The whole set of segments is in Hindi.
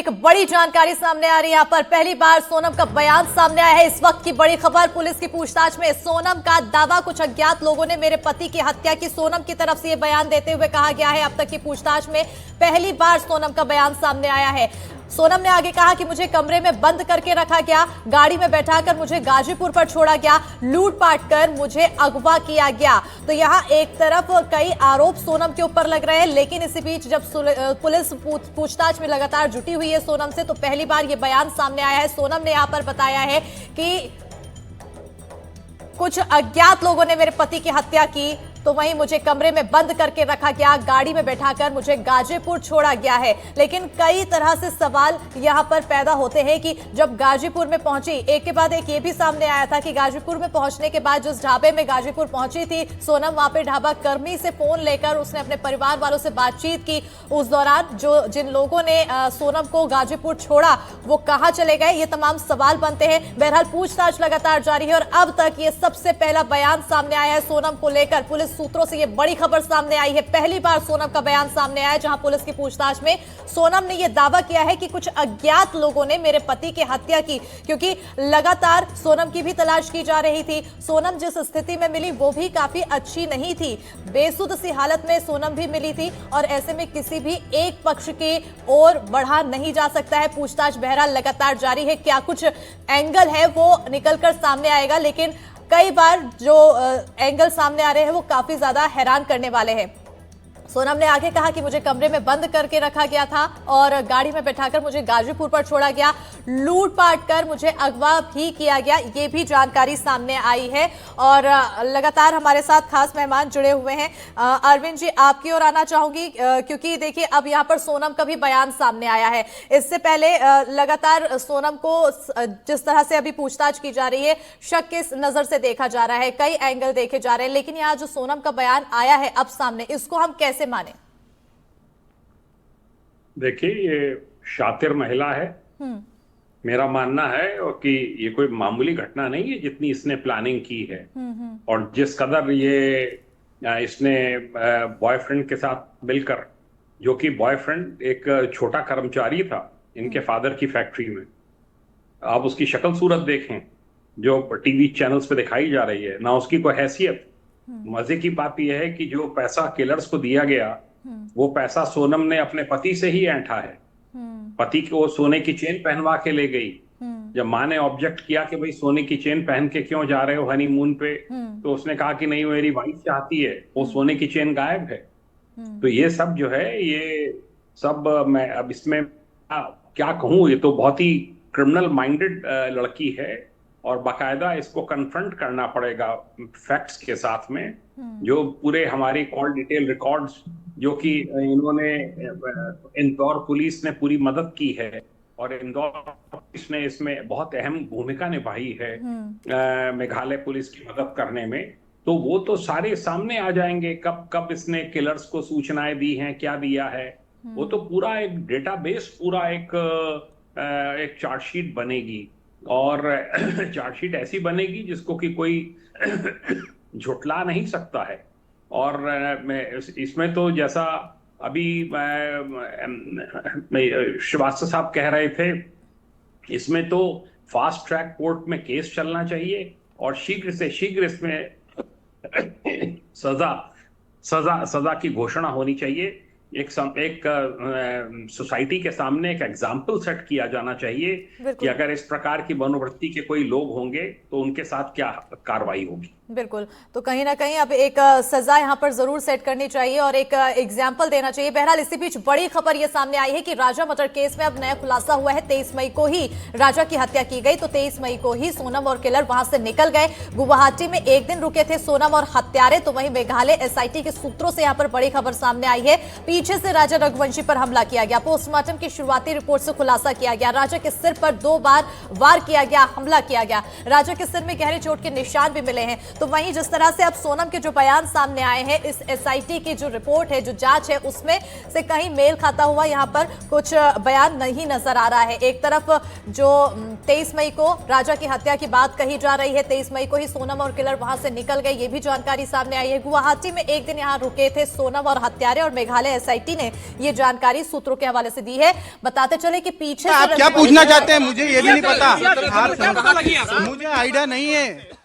एक बड़ी जानकारी सामने आ रही है। यहाँ पर पहली बार सोनम का बयान सामने आया है। इस वक्त की बड़ी खबर, पुलिस की पूछताछ में सोनम का दावा, कुछ अज्ञात लोगों ने मेरे पति की हत्या की। सोनम की तरफ से ये बयान देते हुए कहा गया है, अब तक की पूछताछ में पहली बार सोनम का बयान सामने आया है। सोनम ने आगे कहा कि मुझे कमरे में बंद करके रखा गया, गाड़ी में बैठाकर मुझे गाजीपुर पर छोड़ा गया, लूटपाट कर मुझे अगवा किया गया। तो यहाँ एक तरफ कई आरोप सोनम के ऊपर लग रहे हैं, लेकिन इसी बीच जब पुलिस पूछताछ में लगातार जुटी हुई है सोनम से, तो पहली बार ये बयान सामने आया है। सोनम ने यहाँ पर बताया है कि कुछ अज्ञात लोगों ने मेरे पति की हत्या की, तो वहीं मुझे कमरे में बंद करके रखा गया, गाड़ी में बैठाकर मुझे गाजीपुर छोड़ा गया है। लेकिन कई तरह से सवाल यहां पर पैदा होते हैं कि जब गाजीपुर में पहुंची, एक के बाद एक ये भी सामने आया था कि गाजीपुर में पहुंचने के बाद जिस ढाबे में गाजीपुर पहुंची थी सोनम, वहां पे ढाबा कर्मी से फोन लेकर उसने अपने परिवार वालों से बातचीत की। उस दौरान जिन लोगों ने सोनम को गाजीपुर छोड़ा वो कहां चले गए, ये तमाम सवाल बनते हैं। बहरहाल पूछताछ लगातार जारी है और अब तक ये सबसे पहला बयान सामने आया है सोनम को लेकर। पुलिस सूत्रों से यह बड़ी खबर सामने आई है, पहली बार सोनम का बयान सामने आया, जहां पुलिस की पूछताछ में सोनम ने यह दावा किया है कि कुछ अज्ञात लोगों ने मेरे पति की हत्या की, क्योंकि लगातार सोनम की भी तलाश की जा रही थी। सोनम जिस स्थिति में मिली वो भी काफी अच्छी नहीं थी, बेसुध सी हालत में सोनम भी मिली थी और ऐसे में किसी भी एक पक्ष की ओर बढ़ा नहीं जा सकता है। पूछताछ बहरहाल लगातार जारी है, क्या कुछ एंगल है वो निकलकर सामने आएगा, लेकिन कई बार जो एंगल सामने आ रहे हैं वो काफी ज्यादा हैरान करने वाले हैं। सोनम ने आगे कहा कि मुझे कमरे में बंद करके रखा गया था और गाड़ी में बैठाकर मुझे गाजीपुर पर छोड़ा गया, लूटपाट कर मुझे अगवा भी किया गया, ये भी जानकारी सामने आई है। और लगातार हमारे साथ खास मेहमान जुड़े हुए हैं। अरविंद जी, आपकी ओर आना चाहूंगी, क्योंकि देखिए अब यहाँ पर सोनम का भी बयान सामने आया है। इससे पहले लगातार सोनम को जिस तरह से अभी पूछताछ की जा रही है, शक के नजर से देखा जा रहा है, कई एंगल देखे जा रहे हैं, लेकिन यहाँ जो सोनम का बयान आया है अब सामने, इसको हम कैसे माने? देखिए, ये शातिर महिला है। मेरा मानना है कि ये कोई मामूली घटना नहीं है जितनी इसने प्लानिंग की है। और जिस कदर ये इसने बॉयफ्रेंड के साथ मिलकर, जो कि बॉयफ्रेंड एक छोटा कर्मचारी था इनके फादर की फैक्ट्री में, आप उसकी शक्ल सूरत देखें जो टीवी चैनल्स पे दिखाई जा रही है, ना उसकी कोई हैसियत। मजे की बात यह है कि जो पैसा किलर्स को दिया गया वो पैसा सोनम ने अपने पति से ही ऐंठा है। पति को सोने की चेन पहनवा के ले गई। जब माँ ने ऑब्जेक्ट किया कि भाई सोने की चेन पहन के क्यों जा रहे हो हनीमून पे, तो उसने कहा कि नहीं, मेरी वाइफ चाहती है, वो सोने की चेन गायब है। तो ये सब जो है, ये सब मैं अब इसमें क्या कहूँ, ये तो बहुत ही क्रिमिनल माइंडेड लड़की है और बाकायदा इसको कन्फ्रंट करना पड़ेगा फैक्ट्स के साथ में, जो पूरे हमारी कॉल डिटेल रिकॉर्ड्स, जो कि इन्होंने इंदौर पुलिस ने पूरी मदद की है और इंदौर पुलिस ने इसमें बहुत अहम भूमिका निभाई है मेघालय पुलिस की मदद करने में। तो वो तो सारे सामने आ जाएंगे, कब कब इसने किलर्स को सूचनाएं दी हैं, क्या दिया है। वो तो पूरा एक डेटाबेस, पूरा एक चार्जशीट बनेगी और चार्जशीट ऐसी बनेगी जिसको कि कोई झुटला नहीं सकता है। और इसमें तो जैसा अभी श्रीवास्तव साहब कह रहे थे, इसमें तो फास्ट ट्रैक कोर्ट में केस चलना चाहिए और शीघ्र से शीघ्र इसमें सजा की घोषणा होनी चाहिए। एक सोसाइटी के सामने एक एग्जाम्पल सेट किया जाना चाहिए कि अगर इस प्रकार की मनोवृत्ति के कोई लोग होंगे तो उनके साथ क्या कार्रवाई होगी। बिल्कुल, तो कहीं ना कहीं अब एक सजा यहाँ पर जरूर सेट करनी चाहिए और एक एग्जाम्पल देना चाहिए। बहरहाल इसी बीच बड़ी खबर ये सामने आई है कि राजा मर्डर केस में अब नया खुलासा हुआ है। 23 मई को ही राजा की हत्या की गई, तो 23 मई को ही सोनम और किलर वहां से निकल गए। गुवाहाटी में एक दिन रुके थे सोनम और हत्यारे, तो वहीं मेघालय एसआईटी के सूत्रों से यहाँ पर बड़ी खबर सामने आई है, पीछे से राजा रघुवंशी पर हमला किया गया। पोस्टमार्टम की शुरुआती रिपोर्ट से खुलासा किया गया, राजा के सिर पर 2 बार वार किया गया, हमला किया गया। राजा के सिर में गहरी चोट के निशान भी मिले हैं। तो वहीं जिस तरह से अब सोनम के जो बयान सामने आए हैं, इस एसआईटी की जो रिपोर्ट है, जो जांच है, उसमें से कहीं मेल खाता हुआ यहाँ पर कुछ बयान नहीं नजर आ रहा है। एक तरफ जो 23 मई को राजा की हत्या की बात कही जा रही है, 23 मई को ही सोनम और किलर वहां से निकल गए, ये भी जानकारी सामने आई है। गुवाहाटी में एक दिन यहाँ रुके थे सोनम और हत्यारे, और मेघालय एसआईटी ने ये जानकारी सूत्रों के हवाले से दी है। बताते चले कि पीछे आप क्या पूछना चाहते हैं, मुझे ये भी नहीं पता, मुझे आइडिया नहीं है।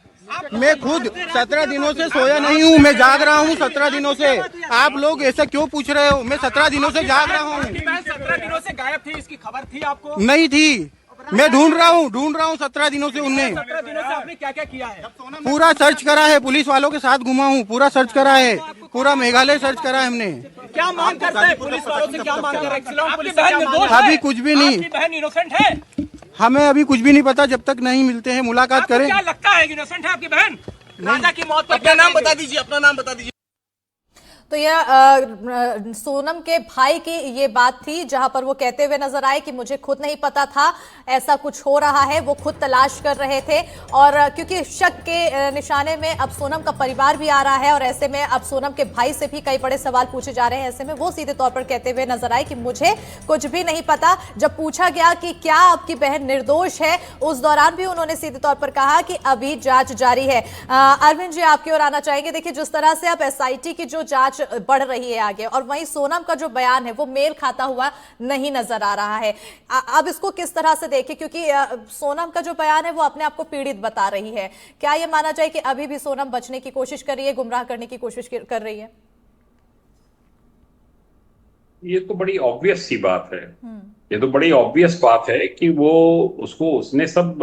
मैं खुद 17 दिनों से सोया नहीं हूँ, मैं जाग रहा हूँ 17 दिनों से। आप लोग ऐसा क्यों पूछ रहे हो? मैं 17 दिनों से जाग रहा हूँ। 17 दिनों से गायब थी, इसकी खबर थी आपको? नहीं थी, मैं ढूंढ रहा हूँ 17 दिनों से। उनने 17 दिनों से आपने क्या क्या किया है? पूरा सर्च करा है, पुलिस वालों के साथ घुमा हूँ, पूरा सर्च करा है, पूरा मेघालय सर्च करा है हमने। क्या मांग करते हैं पुलिस वालों से? क्या मांग कर रहे हैं? अभी कुछ भी नहीं, आपकी बहन इनोसेंट है? हमें अभी कुछ भी नहीं पता, जब तक नहीं मिलते हैं, मुलाकात आपको करें। क्या लगता है इनोसेंट है आपकी बहन? राजा की मौत पर क्या नाम बता दीजिए, अपना नाम बता दीजिए। तो यह सोनम के भाई की ये बात थी, जहां पर वो कहते हुए नजर आए कि मुझे खुद नहीं पता था ऐसा कुछ हो रहा है, वो खुद तलाश कर रहे थे। और क्योंकि शक के निशाने में अब सोनम का परिवार भी आ रहा है, और ऐसे में अब सोनम के भाई से भी कई बड़े सवाल पूछे जा रहे हैं। ऐसे में वो सीधे तौर पर कहते हुए नजर आए कि मुझे कुछ भी नहीं पता। जब पूछा गया कि क्या आपकी बहन निर्दोष है, उस दौरान भी उन्होंने सीधे तौर पर कहा कि अभी जांच जारी है। अरविंद जी, आपकी ओर आना चाहेंगे। देखिए, जिस तरह से अब एसआईटी की जो जांच बढ़ रही है आगे, और वहीं सोनम का जो बयान है वो मेल खाता हुआ नहीं नजर आ रहा है। अब इसको किस तरह से देखें, क्योंकि सोनम का जो बयान है वो अपने आप को पीड़ित बता रही है। क्या ये माना जाए कि अभी भी सोनम बचने की कोशिश कर रही है, गुमराह करने की कोशिश कर रही है? ये तो बड़ी ऑब्वियस सी बात है। ये तो बड़ी ऑब्वियस बात है कि वो उसने सब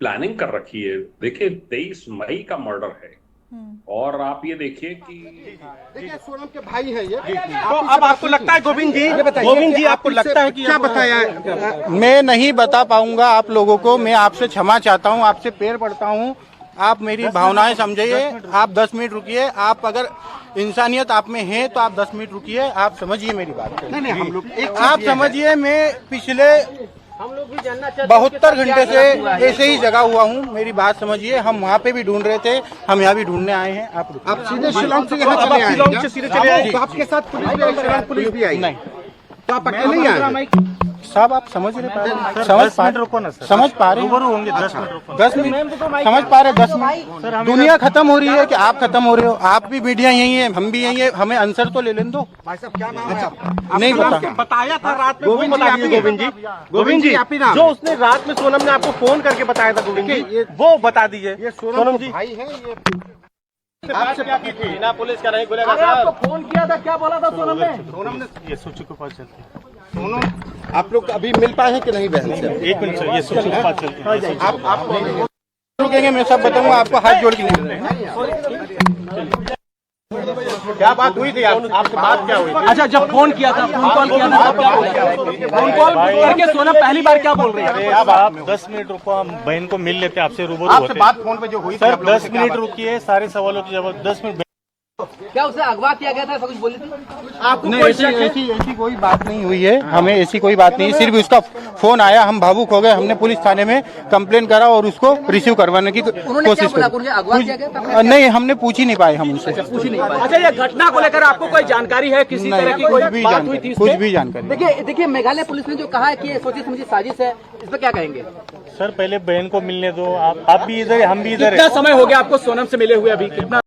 प्लानिंग कर रखी है। देखिए, 23 मई का मर्डर है, और आप ये देखिए कि देखिए सोनम के भाई है ये। तो अब आपको लगता है गोविंद जी आपको लगता है कि क्या बताया? मैं नहीं बता पाऊंगा आप लोगों को। मैं आपसे क्षमा चाहता हूं, आपसे पैर पड़ता हूं, आप मेरी भावनाएं समझिए। आप 10 मिनट रुकिए। आप अगर इंसानियत आप में है तो आप 10 मिनट रुकिए, आप समझिए मेरी बात। नहीं हम लोग आप समझिए, मैं पिछले 72 घंटे से ऐसे ही जगा हुआ हूँ, मेरी बात समझिए। हम वहाँ पे भी ढूंढ रहे थे, हम यहाँ भी ढूंढने आए हैं। आप सीधे शिलांग से यहाँ चले आए? शिलांग से सीधे चले आए? तो आपके साथ पुलिस भी आई? नहीं, तो आप अकेले ही आए? साहब आप समझ रहे, समझ पा रहे होंगे। 10 मिनट समझ पा रहे, 10 मिनट। दुनिया खत्म हो रही है कि आप खत्म हो रहे हो? आप भी मीडिया यही है, हम भी यही है, हमें आंसर तो ले लेने दो। भाई साहब क्या नाम है? नहीं पता। बताया था रात में। गोविंद जी आप ही नाम? जो उसने रात में सोनम ने आपको फोन करके बताया था गोविंद जी, वो बता दीजिए। ये सोनम जी भाई है ये। आपसे क्या की थी? बिना पुलिस का नहीं खुलेगा साहब। आपको फोन किया था, क्या बोला था सोनम ने? ये सोचो को पास चलते सोनम, आप लोग अभी मिल पाए हैं कि नहीं बहन से? 1 मिनट सर, ये सोचो को पास चलते आप रुकेंगे, मैं सब बताऊंगा आपको, हाथ जोड़ के क्या बात हुई थी? आपसे बात क्या हुई? अच्छा, जब फोन किया था, फोन कॉल किया था, तब क्या बोल रहे थे? फोन कॉल करके सोनम पहली बार क्या बोल रही है? अब आप 10 मिनट रुको, हम बहन को मिल लेते, आपसे रूबरू आपसे होते। बात फोन पे जो हुई सर 10 मिनट रुकिए, सारे सवालों के जवाब 10 मिनट। क्या उसे अगवा किया गया था, ऐसा कुछ बोली थी? आपको नहीं, ऐसी कोई बात नहीं हुई है, हमें ऐसी कोई बात नहीं। सिर्फ उसका फोन आया, हम भावुक हो गए, हमने पुलिस थाने में कंप्लेन करा और उसको रिसीव करवाने की कोशिश की। नहीं, हमने पूछ ही नहीं पाए हम उनसे। अच्छा, ये घटना को लेकर आपको कोई जानकारी है? किसी तरह की कोई बात हुई थी? कुछ भी जानकारी। देखिए मेघालय पुलिस ने जो कहा है कि ये सोची समझी साजिश है, इस पर क्या कहेंगे? सर पहले बहन को मिलने दो, आप भी इधर, हम भी इधर। कितना समय हो गया आपको सोनम से मिले हुए? अभी कितना